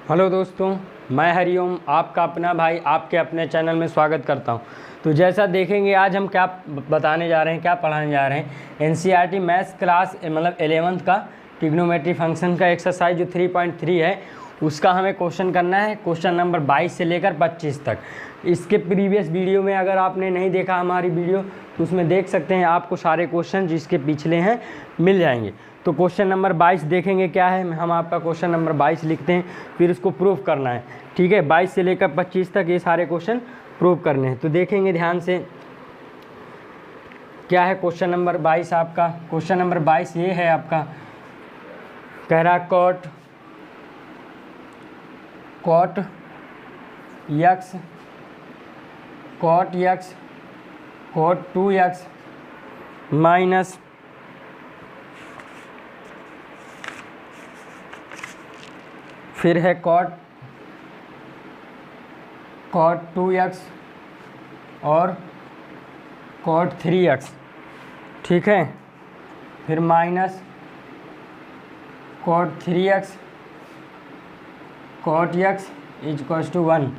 Hello दोस्तों, मैं हरिओम आपका अपना भाई आपके अपने चैनल में स्वागत करता हूं। तो जैसा देखेंगे आज हम क्या बताने जा रहे हैं, क्या पढ़ाने जा रहे हैं। एनसीईआरटी मैथ्स क्लास मतलब 11th का ट्रिग्नोमेट्री फंक्शन का एक्सरसाइज जो 3.3 है उसका हमें क्वेश्चन करना है। क्वेश्चन नंबर 22 से लेकर 25 तक। इसके प्रीवियस वीडियो में अगर आपने नहीं देखा हमारी वीडियो तो उसमें देख सकते हैं, आपको सारे क्वेश्चन जिसके पिछले हैं मिल जाएंगे। तो क्वेश्चन नंबर 22 देखेंगे क्या है। हम आपका क्वेश्चन नंबर 22 लिखते हैं, फिर इसको प्रूफ करना है। ठीक है, 22 से लेकर 25 तक ये सारे क्वेश्चन प्रूफ करने हैं। तो देखेंगे ध्यान से क्या है क्वेश्चन नंबर 22 आपका। क्वेश्चन नंबर 22 ये है आपका, कह रहा cot x cot 2x minus फिर है कॉट 2x और कॉट 3x। ठीक है, फिर minus cot 3x cot x equals to 1।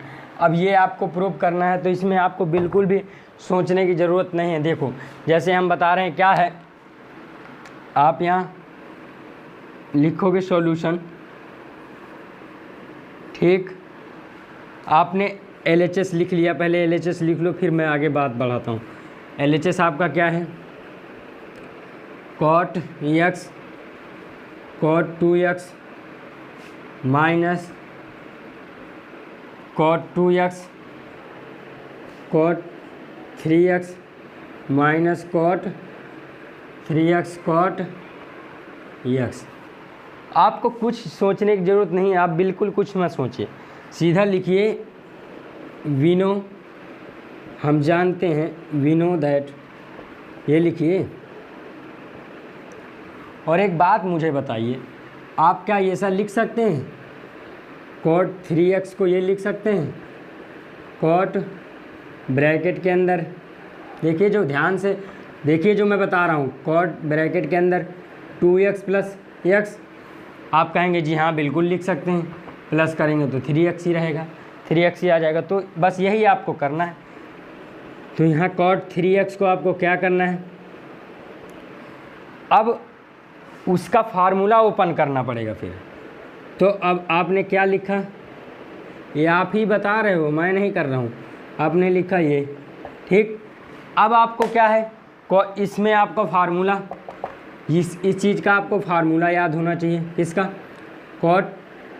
अब ये आपको प्रूव करना है, तो इसमें आपको बिल्कुल भी सोचने की ज़रूरत नहीं है। देखो जैसे हम बता रहे हैं क्या है, आप यहाँ लिखोगे सॉल्यूशन। ठीक, आपने LHS लिख लिया, पहले LHS लिख लो फिर मैं आगे बात बढ़ाता हूँ। LHS आपका क्या है, cot x cot 2x minus cot 2x cot 3x minus cot 3x cot x। आपको कुछ सोचने की ज़रूरत नहीं है, आप बिल्कुल कुछ मत सोचिए, सीधा लिखिए वी नो, हम जानते हैं, वी नो दैट, ये लिखिए। और एक बात मुझे बताइए, आप क्या ये सब लिख सकते हैं? कॉट 3x को ये लिख सकते हैं कॉट ब्रैकेट के अंदर, देखिए जो ध्यान से देखिए जो मैं बता रहा हूँ, कॉट ब्रैकेट के अंदर 2x प्लस x। आप कहेंगे जी हाँ बिल्कुल लिख सकते हैं, प्लस करेंगे तो 3x ही रहेगा, 3x ही आ जाएगा। तो बस यही आपको करना है। तो यहाँ कॉट 3x को आपको क्या करना है, अब उसका फार्मूला ओपन करना पड़ेगा फिर। तो अब आपने क्या लिखा, ये आप ही बता रहे हो, मैं नहीं कर रहा हूँ, आपने लिखा ये। ठीक, अब आपको क्या है, इसमें आपका फार्मूला, इस चीज़ का आपको फार्मूला याद होना चाहिए। किसका, कॉट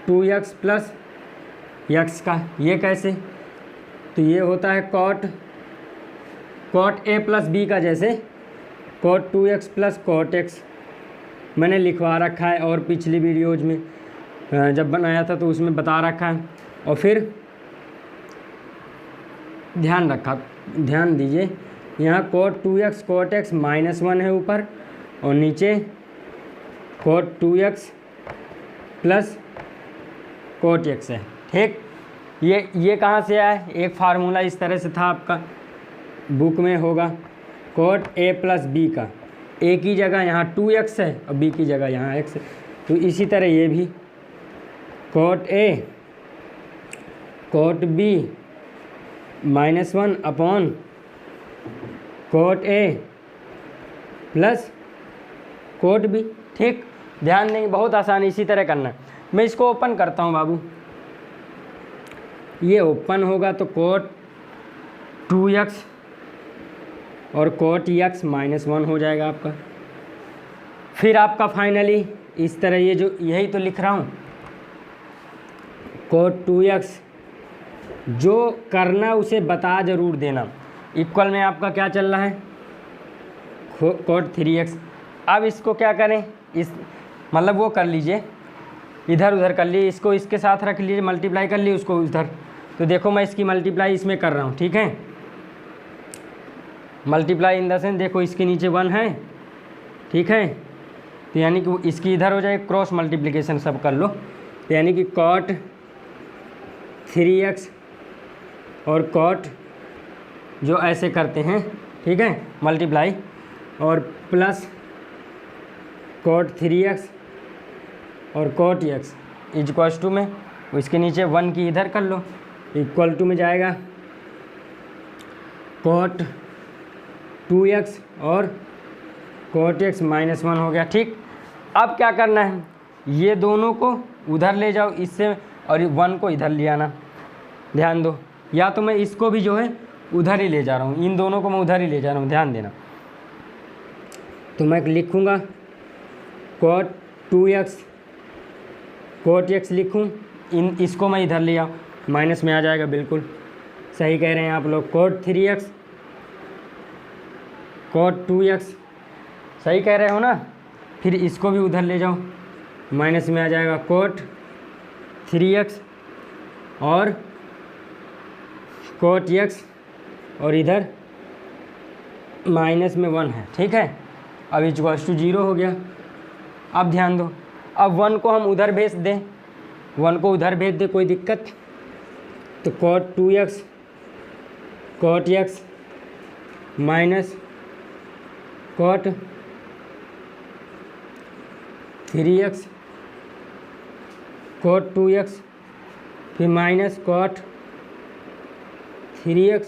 2x प्लस x का। ये कैसे, तो ये होता है कॉट a प्लस b का, जैसे cot 2x plus cot x मैंने लिखवा रखा है, और पिछली वीडियोज़ में जब बनाया था तो उसमें बता रखा है। और फिर ध्यान दीजिए, यहाँ cot 2x cot x minus 1 है ऊपर, और नीचे cot 2x plus cot x है। ठीक, ये कहाँ से आया, एक फार्मूला इस तरह से था, आपका बुक में होगा, कॉट a प्लस b का। a की जगह यहाँ 2x है और b की जगह यहाँ x है। तो इसी तरह ये भी cot a cot b minus 1 upon cot a plus cot b। ठीक, ध्यान देंगे, बहुत आसान, इसी तरह करना है। मैं इसको ओपन करता हूँ बाबू, ये ओपन होगा तो कॉट 2x और कॉट x माइनस 1 हो जाएगा आपका। फिर आपका फाइनली इस तरह, ये जो यही तो लिख रहा हूँ, कॉट 2x, जो करना उसे बता ज़रूर देना। इक्वल में आपका क्या चल रहा है, कॉट 3x। अब इसको क्या करें, इस मतलब वो कर लीजिए, इधर उधर कर लीजिए, इसको इसके साथ रख लीजिए, मल्टीप्लाई कर लीजिए उसको उधर। तो देखो मैं इसकी मल्टीप्लाई इसमें कर रहा हूँ। ठीक है, मल्टीप्लाई इन द सेंस, देखो इसके नीचे 1 है। ठीक है, तो यानी कि इसकी इधर हो जाए, क्रॉस मल्टीप्लिकेशन सब कर लो। तो यानी कि कॉट 3x और कॉट जो ऐसे करते हैं, ठीक है, मल्टीप्लाई, और प्लस कॉट 3x और कॉट x इक्वल्स टू में इसके नीचे 1 की इधर कर लो, इक्वल टू में जाएगा cot 2x और cot x -1 हो गया। ठीक, अब क्या करना है, ये दोनों को उधर ले जाओ इससे, और 1 को इधर ले आना। ध्यान दो, या तो मैं इसको भी जो है उधर ही ले जा रहा हूँ, इन दोनों को मैं उधर ही ले जा रहा हूँ, ध्यान देना। तो मैं लिखूँगा cot 2x cot x लिखूँ, इसको मैं इधर ले आऊँ, माइनस में आ जाएगा, बिल्कुल सही कह रहे हैं आप लोग। cot 3x cot 2x, सही कह रहे हो ना। फिर इसको भी उधर ले जाओ, माइनस में आ जाएगा cot 3x और cot x, और इधर माइनस में 1 है। ठीक है, अब इक्वल्स टू 0 हो गया। अब ध्यान दो, अब 1 को हम उधर भेज दें, 1 को उधर भेज दे, कोई दिक्कत। तो cot 2x cot x minus cot 3x cot 2x, फिर माइनस cot 3x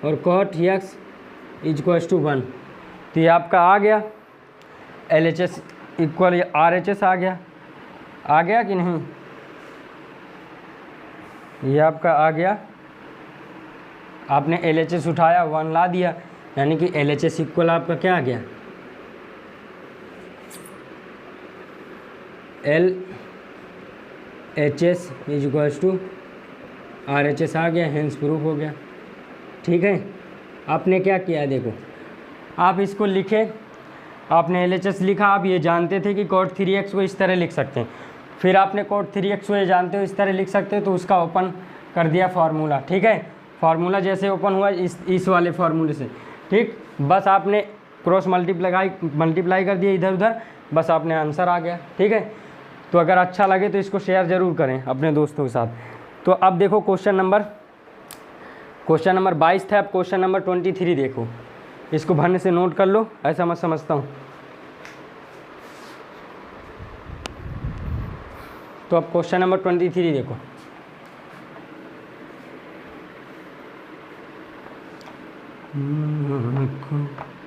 और cot x इक्वल्स टू 1। तो ये आपका आ गया LHS इक्वल RHS आ गया कि नहीं? ये आपका आ गया, आपने LHS उठाया, 1 ला दिया, यानी कि LHS इक्वल आपका क्या आ गया, LHS इक्वल्स टू RHS आ गया, हेंस प्रूफ हो गया। ठीक है, आपने क्या किया, देखो आप इसको लिखे, आपने LHS लिखा, आप ये जानते थे कि cot 3x को इस तरह लिख सकते हैं, फिर आपने cot 3x को ये जानते हो इस तरह लिख सकते हो, तो उसका ओपन कर दिया फार्मूला। ठीक है, फार्मूला जैसे ओपन हुआ इस वाले फार्मूले से, ठीक, बस आपने क्रॉस मल्टीप्लाई कर दिया इधर उधर, बस आपने आंसर आ गया। ठीक है, तो अगर अच्छा लगे तो इसको शेयर ज़रूर करें अपने दोस्तों के साथ। तो अब देखो क्वेश्चन नंबर 22 था, अब क्वेश्चन नंबर 23 देखो, इसको भरने से नोट कर लो, ऐसा मैं समझता हूँ। तो अब क्वेश्चन नंबर 23 देखो,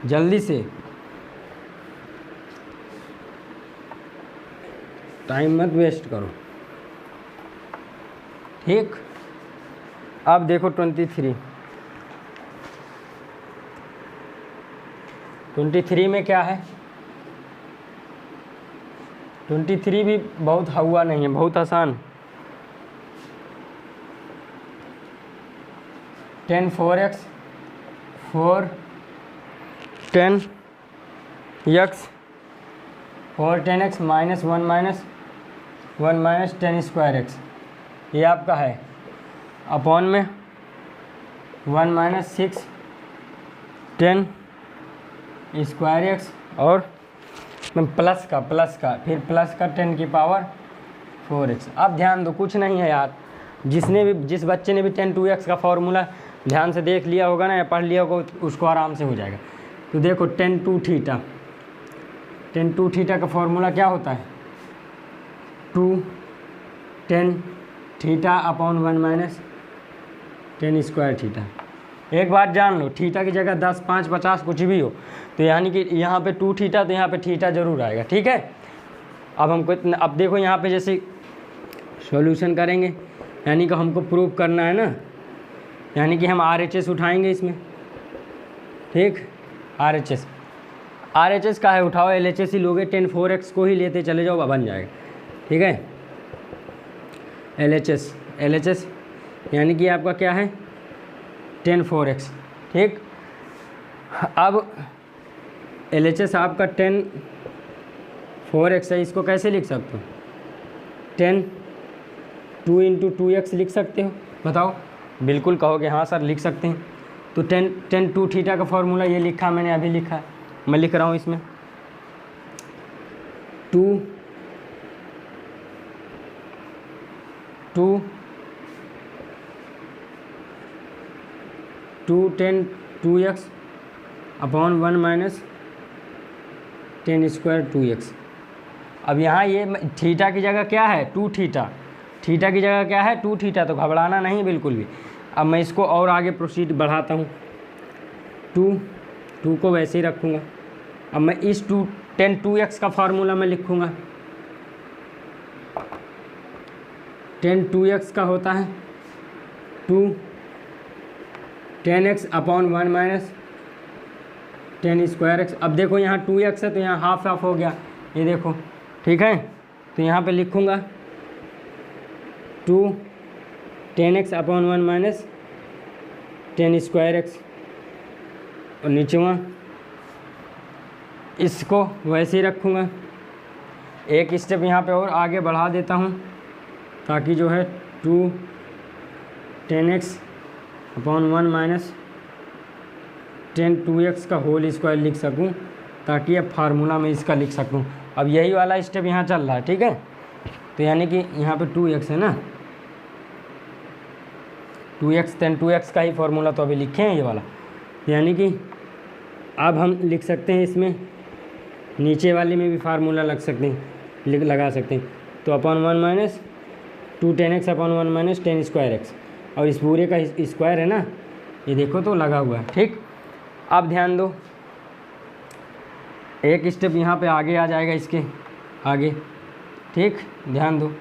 जल्दी से, टाइम मत वेस्ट करो। ठीक, अब देखो 23 में क्या है, 23 भी बहुत हुआ नहीं है, बहुत आसान। 10 4x 4 10 x 4 10x -1 -1 10 square x, ये आपका है, अपॉन में 1 - 6 10 स्क्वायर x, और प्लस का फिर प्लस का 10 की पावर 4x। अब ध्यान दो, कुछ नहीं है यार, जिस बच्चे ने भी 10 2x का फॉर्मूला ध्यान से देख लिया होगा ना या पढ़ लिया होगा, उसको आराम से हो जाएगा। तो देखो 10 2 थीटा का फॉर्मूला क्या होता है, 2 10 थीटा अपॉन 1 - 10 स्क्वायर थीटा। एक बात जान लो, थीटा की जगह 10 5 50 कुछ भी हो, तो यानी कि यहाँ पे 2 थीटा, तो यहाँ पे थीटा जरूर आएगा। ठीक है, अब देखो यहाँ पे जैसे सॉल्यूशन करेंगे, यानी कि हमको प्रूव करना है ना, यानी कि हम RHS उठाएंगे इसमें। ठीक, RHS का है, उठाओ, LHS ही लोगे, 10 4x को ही लेते चले जाओ, बन जाएगा। ठीक है, LHS यानी कि आपका क्या है, 10 4x। ठीक, अब LHS आपका 10 4x है, इसको कैसे लिख सकते हो, 10 2 × 2x लिख सकते हो, बताओ। बिल्कुल कहोगे हाँ सर लिख सकते हैं। तो 10 2 थीटा का फॉर्मूला ये लिखा, मैंने अभी लिखा है, मैं लिख रहा हूँ इसमें 2 10 2x अपॉन 1 - 10 स्क्वायर 2x। अब यहाँ ये थीटा की जगह क्या है, 2 थीटा, थीटा की जगह क्या है 2 थीटा, तो घबराना नहीं बिल्कुल भी। अब मैं इसको और आगे प्रोसीड बढ़ाता हूँ, 2 को वैसे ही रखूँगा। अब मैं इस 10 2x का फार्मूला मैं लिखूँगा। 10 2x का होता है 2 10x upon 1 minus 10 square x. अब देखो यहाँ 2x है तो यहाँ हाफ हाफ हो गया, ये देखो, ठीक है। तो यहाँ पे लिखूँगा 2 10x upon 1 minus 10 square x, और नीचे वहाँ इसको वैसे ही रखूँगा। एक स्टेप यहाँ पे और आगे बढ़ा देता हूँ ताकि जो है 2 10x अपॉन 1 माइनस 10 2x का होल स्क्वायर लिख सकूं, ताकि अब फार्मूला में इसका लिख सकूं। अब यही वाला स्टेप यहाँ चल रहा है, ठीक है। तो यानी कि यहाँ पे 2x है ना, 2x 10 2x का ही फार्मूला तो अभी लिखे हैं ये वाला। यानी कि अब हम लिख सकते हैं इसमें, नीचे वाले में भी फार्मूला लग सकते हैं, लगा सकते हैं। तो upon 1 minus 2 10x upon 1 minus 10 square x, और इस पूरे का स्क्वायर है ना, ये देखो तो लगा हुआ है, ठीक। अब ध्यान दो, एक स्टेप यहाँ पे आगे आ जाएगा, इसके आगे, ठीक। ध्यान दो,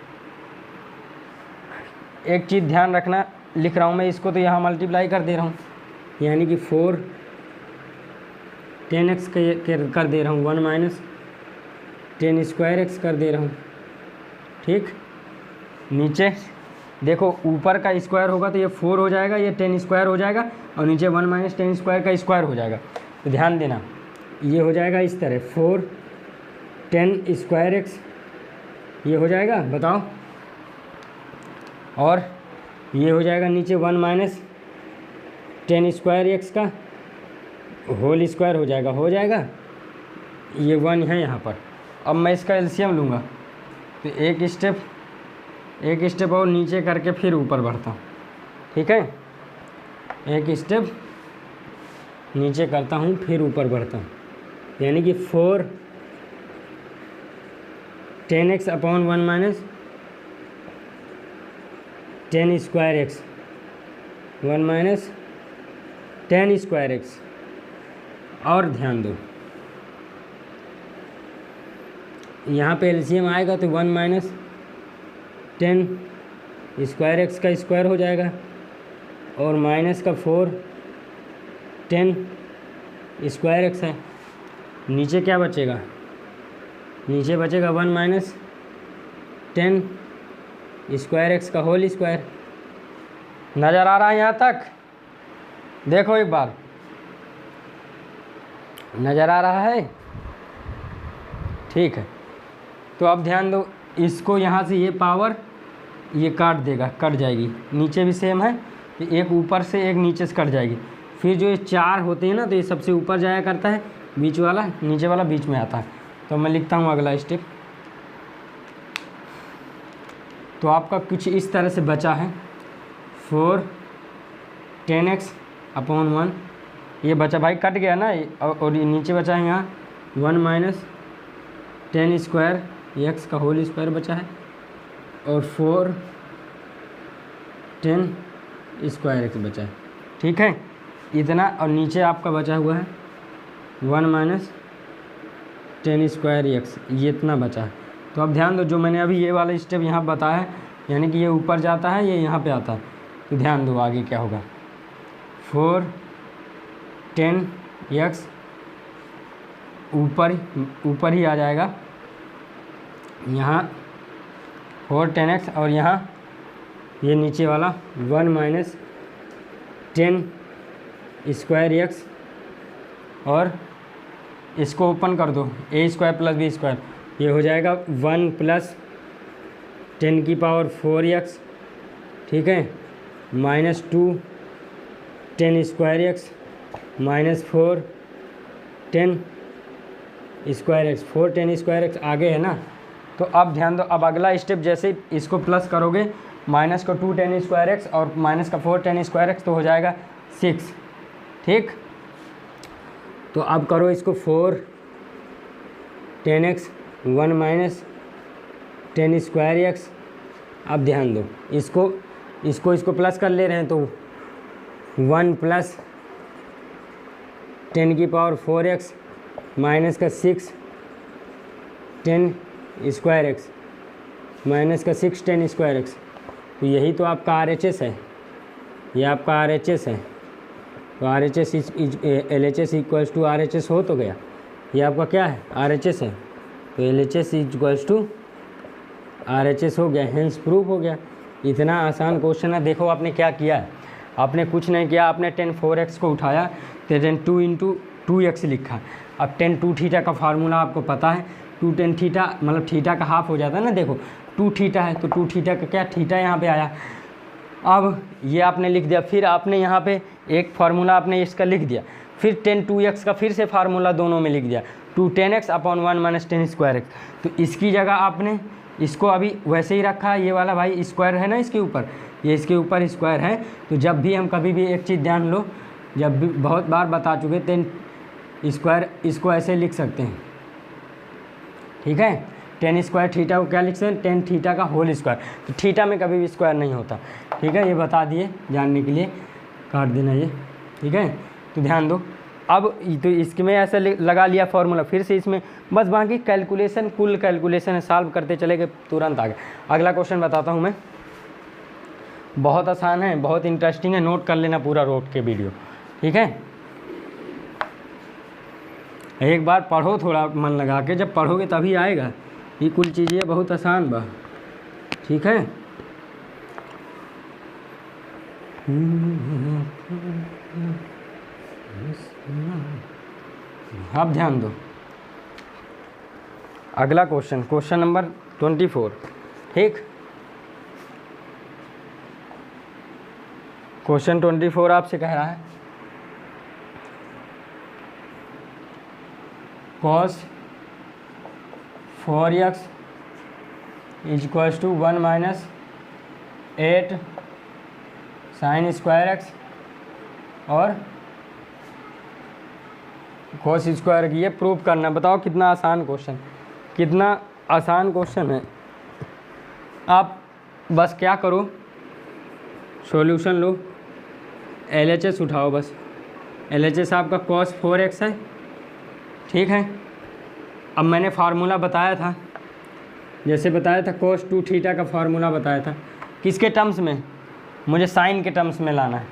एक चीज़ ध्यान रखना, लिख रहा हूँ मैं इसको तो यहाँ मल्टीप्लाई कर दे रहा हूँ, यानी कि 4 10x कर दे रहा हूँ, 1 माइनस 10 स्क्वायर एक्स कर दे रहा हूँ, ठीक। नीचे देखो ऊपर का स्क्वायर होगा तो ये 4 हो जाएगा, ये 10 स्क्वायर हो जाएगा, और नीचे 1 माइनस 10 स्क्वायर का स्क्वायर हो जाएगा। तो ध्यान देना, ये हो जाएगा इस तरह 4 10 स्क्वायर एक्स, ये हो जाएगा, बताओ। और ये हो जाएगा नीचे 1 माइनस 10 स्क्वायर एक्स का होल स्क्वायर हो जाएगा, ये 1 है यहाँ पर। अब मैं इसका एलसीएम लूँगा, तो एक स्टेप और नीचे करके फिर ऊपर बढ़ता हूँ, ठीक है। एक स्टेप नीचे करता हूँ फिर ऊपर बढ़ता हूँ, यानी कि 4 10x upon 1 minus 10 square x, 1 minus 10 square x. और ध्यान दो, यहाँ पे एलसीएम आएगा तो 1 माइनस 10 स्क्वायर एक्स का स्क्वायर हो जाएगा, और माइनस का 4 10 स्क्वायर एक्स है। नीचे क्या बचेगा, नीचे बचेगा 1 माइनस 10 स्क्वायर एक्स का होल स्क्वायर। नज़र आ रहा है यहाँ तक? देखो एक बार, नज़र आ रहा है? ठीक है। तो अब ध्यान दो, इसको यहाँ से ये पावर ये काट देगा, कट जाएगी। नीचे भी सेम है, एक ऊपर से एक नीचे से कट जाएगी। फिर जो ये 4 होते हैं ना, तो ये सबसे ऊपर जाया करता है, बीच वाला नीचे वाला बीच में आता है। तो मैं लिखता हूँ अगला स्टेप। तो आपका कुछ इस तरह से बचा है 4 10x अपॉन 1, ये बचा भाई, कट गया ना, और ये नीचे बचा है यहाँ 1 माइनस 10 स्क्वायर एक्स का होल स्क्वायर बचा है, और 4 10 स्क्वायर एक्स बचा है, ठीक है। इतना, और नीचे आपका बचा हुआ है 1 माइनस 10 स्क्वायर एक्स, ये इतना बचा है। तो अब ध्यान दो, जो मैंने अभी ये वाला स्टेप यहाँ बताया है, यानी कि ये ऊपर जाता है, ये यहाँ पे आता है। तो ध्यान दो आगे क्या होगा, 4 10 एक्स ऊपर ही आ जाएगा, यहाँ 4 10x, और यहाँ ये नीचे वाला 1 माइनस 10 स्क्वायर एक्स, और इसको ओपन कर दो, ए स्क्वायर प्लस बी स्क्वायर, ये हो जाएगा 1 प्लस 10 की पावर 4 एक्स, ठीक है, minus 2 10 square x minus 4 10 square x, 4 10 square x आगे है ना। तो अब ध्यान दो, अब अगला स्टेप जैसे इसको प्लस करोगे, माइनस का 2 10 स्क्वायर एक्स और माइनस का 4 10 स्क्वायर एक्स, तो हो जाएगा 6, ठीक। तो अब करो इसको 4 10x 1 माइनस 10 स्क्वायर एक्स अब ध्यान दो, इसको प्लस कर ले रहे हैं तो 1 + 10⁴x माइनस का 6 10² माइनस का 6 10²x, तो यही तो आपका RHS है, ये आपका RHS है। तो RHS LHS = RHS हो तो गया, ये आपका क्या है RHS है, तो LHS = RHS हो गया, हेंस प्रूफ हो गया। इतना आसान क्वेश्चन है। देखो आपने क्या किया है, आपने कुछ नहीं किया, आपने 10⁴x को उठाया तो 10 2 × 2x लिखा। अब 10 2 थीटा का फार्मूला आपको पता है, 2 10 थीटा मतलब थीटा का हाफ हो जाता है ना। देखो 2 थीटा है तो 2 थीटा का क्या थीटा यहाँ पे आया। अब ये आपने लिख दिया, फिर आपने यहाँ पे एक फार्मूला आपने इसका लिख दिया, फिर 10 2x का फिर से फार्मूला दोनों में लिख दिया, 2 10x/1 - 10²x। तो इसकी जगह आपने इसको अभी वैसे ही रखा है, ये वाला भाई स्क्वायर है ना इसके ऊपर, ये इसके ऊपर स्क्वायर है। तो जब भी हम कभी भी एक चीज़ ध्यान लो, जब भी बहुत बार बता चुके 10² इसको ऐसे लिख सकते हैं, ठीक है। 10² थीटा को क्या लिख सकते हैं, 10 थीटा का होल स्क्वायर। तो थीटा में कभी भी स्क्वायर नहीं होता, ठीक है। ये बता दिए जानने के लिए, काट देना ये, ठीक है। तो ध्यान दो, अब तो इसमें ऐसा लगा लिया फार्मूला, फिर से इसमें बस बाकी कैलकुलेशन, कुल कैलकुलेशन है, सॉल्व करते चले गए, तुरंत आ गए। अगला क्वेश्चन बताता हूँ मैं, बहुत आसान है, बहुत इंटरेस्टिंग है, नोट कर लेना पूरा रोड के वीडियो, ठीक है। एक बार पढ़ो, थोड़ा मन लगा के, जब पढ़ोगे तभी आएगा। ये कुल चीज़ें बहुत आसान बा, ठीक है। अब ध्यान दो, अगला क्वेश्चन नंबर 24, ठीक। क्वेश्चन 24 आपसे कह रहा है cos 4x = 1 - 8 sin²x और cos² की, ये प्रूफ करना। बताओ कितना आसान क्वेश्चन, कितना आसान क्वेश्चन है। आप बस क्या करो, सॉल्यूशन लो, LHS उठाओ, बस LHS आपका cos 4x है, ठीक है। अब मैंने फार्मूला बताया था, जैसे बताया था cos 2 थीटा का फार्मूला बताया था, किसके टर्म्स में, मुझे साइन के टर्म्स में लाना है।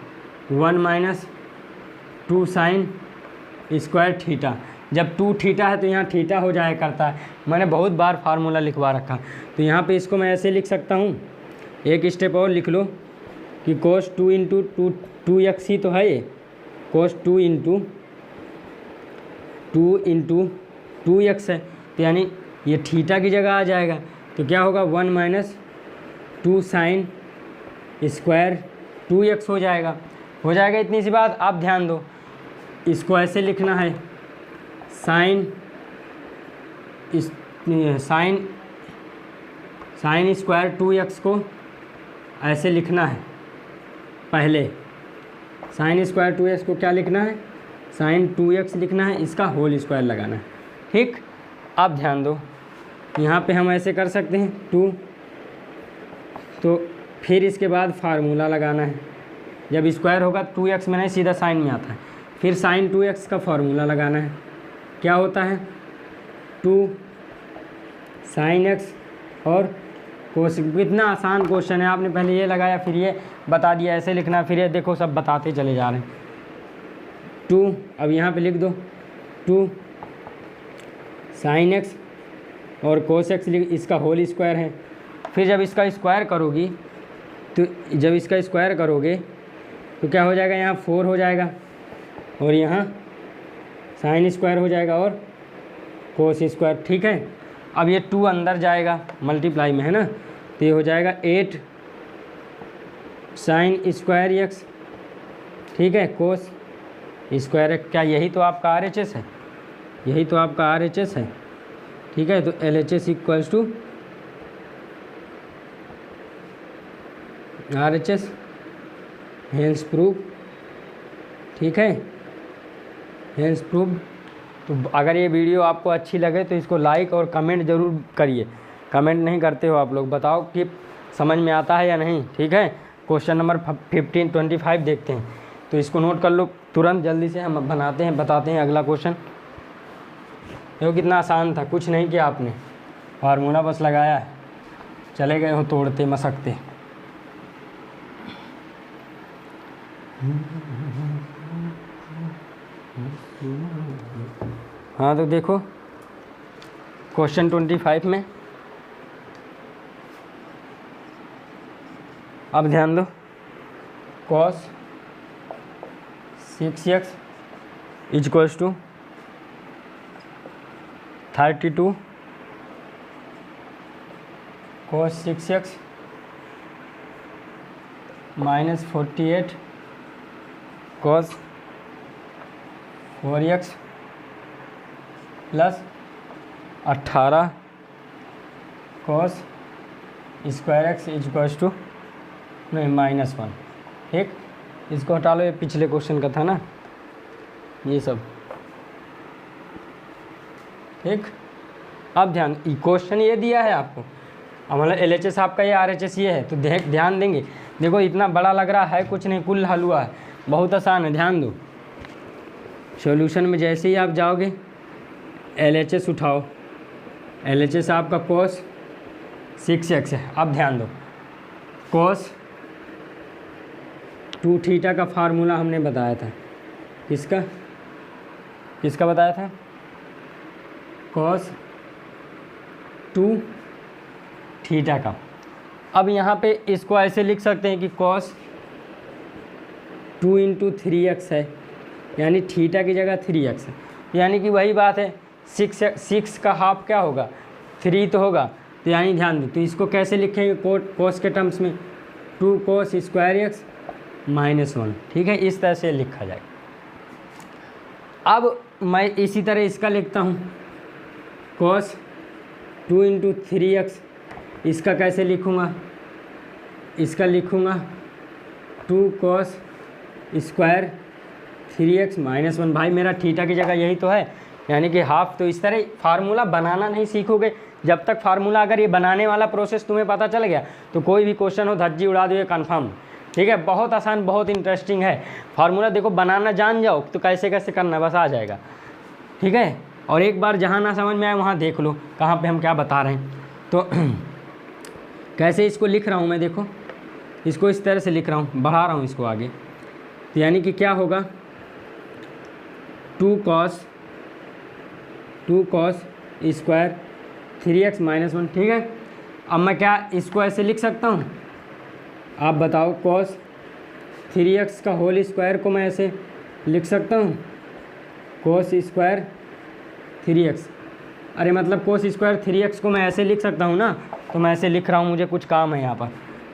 1 - 2 sin² थीटा, जब 2 थीटा है तो यहाँ थीटा हो जाया करता है, मैंने बहुत बार फार्मूला लिखवा रखा। तो यहाँ पे इसको मैं ऐसे लिख सकता हूँ, एक स्टेप और लिख लो कि cos 2 × 2x ही तो है ये, cos 2 × 2x है, तो यानी ये थीटा की जगह आ जाएगा। तो क्या होगा, 1 - 2 sin² 2x हो जाएगा, इतनी सी बात। आप ध्यान दो, इसको ऐसे लिखना है, sin² 2x को ऐसे लिखना है। पहले sin² 2x को क्या लिखना है, sin 2x लिखना है, इसका होल स्क्वायर लगाना है, ठीक। अब ध्यान दो, यहाँ पे हम ऐसे कर सकते हैं 2, तो फिर इसके बाद फार्मूला लगाना है। जब स्क्वायर होगा 2x में नहीं, सीधा साइन में आता है, फिर sin 2x का फार्मूला लगाना है। क्या होता है, 2 sin x और cos। कितना आसान क्वेश्चन है, आपने पहले ये लगाया, फिर ये बता दिया ऐसे लिखना, फिर ये देखो सब बताते चले जा रहे हैं। 2 अब यहाँ पे लिख दो, 2 sin x और cos x, इसका होल स्क्वायर है। फिर जब इसका स्क्वायर करोगी, तो जब इसका स्क्वायर करोगे तो क्या हो जाएगा, यहाँ 4 हो जाएगा और यहाँ sin² हो जाएगा और cos², ठीक है। अब ये 2 अंदर जाएगा, मल्टीप्लाई में है ना, तो ये हो जाएगा 8 sin² x, ठीक है, cos²। क्या यही तो आपका RHS है, यही तो आपका RHS है, ठीक है। तो LHS = RHS, हेंस प्रूफ, ठीक है, हेंस प्रूफ। तो अगर ये वीडियो आपको अच्छी लगे तो इसको लाइक और कमेंट ज़रूर करिए। कमेंट नहीं करते हो आप लोग, बताओ कि समझ में आता है या नहीं। ठीक है, क्वेश्चन नंबर 25 देखते हैं। तो इसको नोट कर लो तुरंत, जल्दी से हम बनाते हैं, बताते हैं अगला क्वेश्चन। देखो कितना आसान था, कुछ नहीं किया आपने, फार्मूला बस लगाया है, चले गए हो तोड़ते मसकते। हाँ तो देखो क्वेश्चन 25 में अब ध्यान दो, cos 6x equals to 32 cos 6x minus 48 cos 4x plus 18 cos square x equals to नहीं -1। ठीक, इसको हटा लो, ये पिछले क्वेश्चन का था ना ये सब। ठीक, अब ध्यान, क्वेश्चन ये दिया है आपको, अब मतलब LHS आपका ये RHS ये है, तो ध्यान देंगे। देखो इतना बड़ा लग रहा है, कुछ नहीं, कुल हल हुआ है, बहुत आसान है। ध्यान दो, सॉल्यूशन में जैसे ही आप जाओगे LHS उठाओ, LHS आपका cos 6x है। अब ध्यान दो, cos 2 थीटा का फार्मूला हमने बताया था, किसका बताया था? cos 2 थीटा का। अब यहाँ पे इसको ऐसे लिख सकते हैं कि cos 2 × 3x है, यानी थीटा की जगह 3x है, यानी कि वही बात है, 6 का हाफ क्या होगा? 3 तो होगा, तो यानी ध्यान दो, तो इसको कैसे लिखेंगे cos के टर्म्स में? 2 cos स्क्वायर एक्स -1। ठीक है, इस तरह से लिखा जाएगा। अब मैं इसी तरह इसका लिखता हूँ, cos 2 × 3x, इसका कैसे लिखूँगा? इसका लिखूँगा 2 cos स्क्वायर 3x -1। भाई मेरा थीटा की जगह यही तो है, यानी कि हाफ। तो इस तरह फार्मूला बनाना नहीं सीखोगे जब तक फार्मूला, अगर ये बनाने वाला प्रोसेस तुम्हें पता चल गया तो कोई भी क्वेश्चन हो धज्जी उड़ा दो, ये कन्फर्म। ठीक है, बहुत आसान, बहुत इंटरेस्टिंग है फार्मूला। देखो बनाना जान जाओ तो कैसे कैसे करना बस आ जाएगा। ठीक है, और एक बार जहाँ ना समझ में आए वहाँ देख लो कहाँ पे हम क्या बता रहे हैं। तो कैसे इसको लिख रहा हूँ मैं, देखो इसको इस तरह से लिख रहा हूँ, बढ़ा रहा हूँ इसको आगे। तो यानी कि क्या होगा, 2 cos स्क्वायर 3x -1। ठीक है, अब मैं क्या इसको ऐसे लिख सकता हूँ? आप बताओ, cos 3x का होल स्क्वायर को मैं ऐसे लिख सकता हूँ, cos स्क्वायर 3x। अरे मतलब cos स्क्वायर 3x को मैं ऐसे लिख सकता हूँ ना, तो मैं ऐसे लिख रहा हूँ, मुझे कुछ काम है यहाँ पर।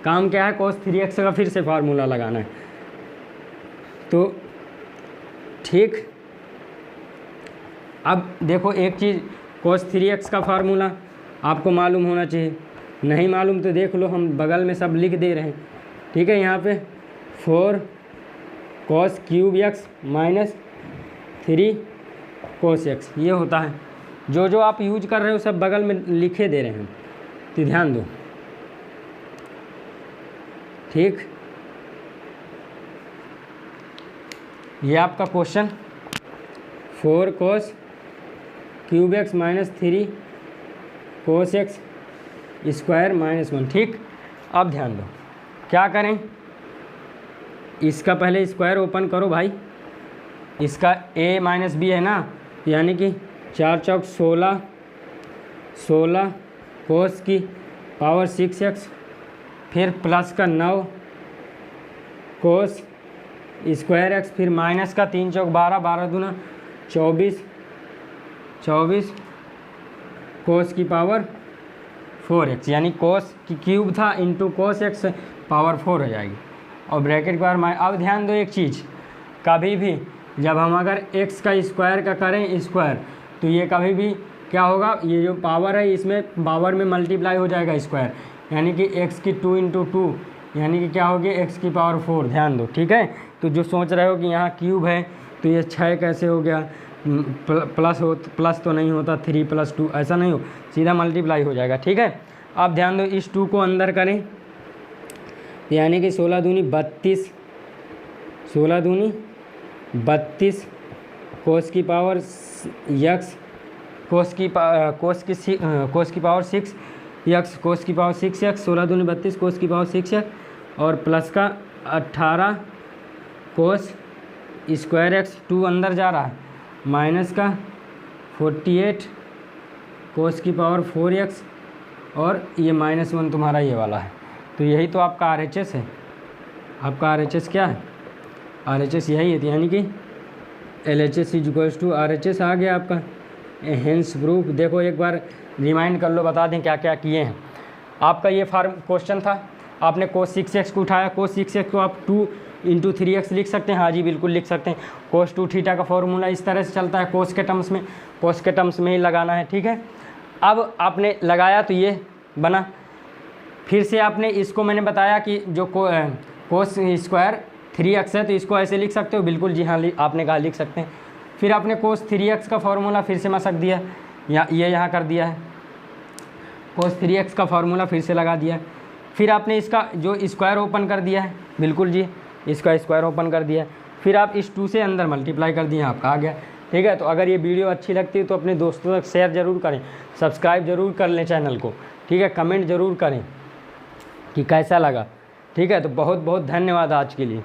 काम क्या है? cos 3x का फिर से फार्मूला लगाना है। तो ठीक, अब देखो एक चीज़, cos 3x का फार्मूला आपको मालूम होना चाहिए, नहीं मालूम तो देख लो, हम बगल में सब लिख दे रहे हैं। ठीक है, यहाँ पे 4 cos cube x -3 cos x ये होता है। जो जो आप यूज कर रहे हो सब बगल में लिखे दे रहे हैं, तो ध्यान दो। ठीक, ये आपका question 4 cos cube x -3 cos x square -1। ठीक, अब ध्यान दो, क्या करें? इसका पहले स्क्वायर ओपन करो भाई, इसका a - b है ना, यानी कि 4 चौक 16 cos की पावर 6x, फिर प्लस का 9 cos स्क्वायर x, फिर माइनस का 3 चौक 12, 12 दूना 24 cos की पावर 4x, यानी cos की क्यूब था इंटू cos x पावर 4 हो जाएगी, और ब्रैकेट के बाहर अब ध्यान दो एक चीज़, कभी भी जब हम अगर x का स्क्वायर का करें स्क्वायर, तो ये कभी भी क्या होगा, ये जो पावर है इसमें पावर में मल्टीप्लाई हो जाएगा स्क्वायर, यानी कि x की 2 × 2 यानी कि क्या होगी, x की पावर 4। ध्यान दो, ठीक है। तो जो सोच रहे हो कि यहाँ क्यूब है तो ये 6 कैसे हो गया, प्लस तो नहीं होता, 3 + 2 ऐसा नहीं हो, सीधा मल्टीप्लाई हो जाएगा। ठीक है, अब ध्यान दो, इस 2 को अंदर करें यानी कि 16 दूनी 32, 16 दूनी 32 कोस की पावर यक्स कोस की पावर 6 यक्स कोस की पावर 6 यक्स, 16 दूनी 32 कोस की पावर 6 यक्स और प्लस का 18 कोस स्क्वायर एक्स, 2 अंदर जा रहा है, माइनस का 48 कोस की पावर 4 एक्स और ये -1 तुम्हारा ये वाला है। तो यही तो आपका RHS है। आपका RHS क्या है? RHS यही है, यानी कि LHS = RHS आ गया आपका। हेंस प्रूफ देखो एक बार रिमाइंड कर लो, बता दें क्या क्या किए हैं। आपका ये फार्म क्वेश्चन था, आपने cos 6x को उठाया, cos 6x को आप 2 × 3x लिख सकते हैं। हाँ जी बिल्कुल लिख सकते हैं। cos 2 थीटा का फॉर्मूला इस तरह से चलता है, cos के टर्म्स में ही लगाना है, ठीक है। अब आपने लगाया तो ये बना, फिर से आपने इसको मैंने बताया कि जो cos स्क्वायर 3x है तो इसको ऐसे लिख सकते हो, बिल्कुल जी हाँ आपने कहा लिख सकते हैं। फिर आपने cos 3x का फॉर्मूला फिर से मसक दिया, ये यहाँ कर दिया है, cos 3x का फॉर्मूला फिर से लगा दिया। फिर आपने इसका जो स्क्वायर ओपन कर दिया है, बिल्कुल जी इसका स्क्वायर ओपन कर दिया है। फिर आप इस 2 से अंदर मल्टीप्लाई कर दिए, आपका आ गया, ठीक है। तो अगर ये वीडियो अच्छी लगती है तो अपने दोस्तों तक शेयर ज़रूर करें, सब्सक्राइब ज़रूर कर लें चैनल को, ठीक है। कमेंट ज़रूर करें कि कैसा लगा, ठीक है। तो बहुत बहुत धन्यवाद आज के लिए।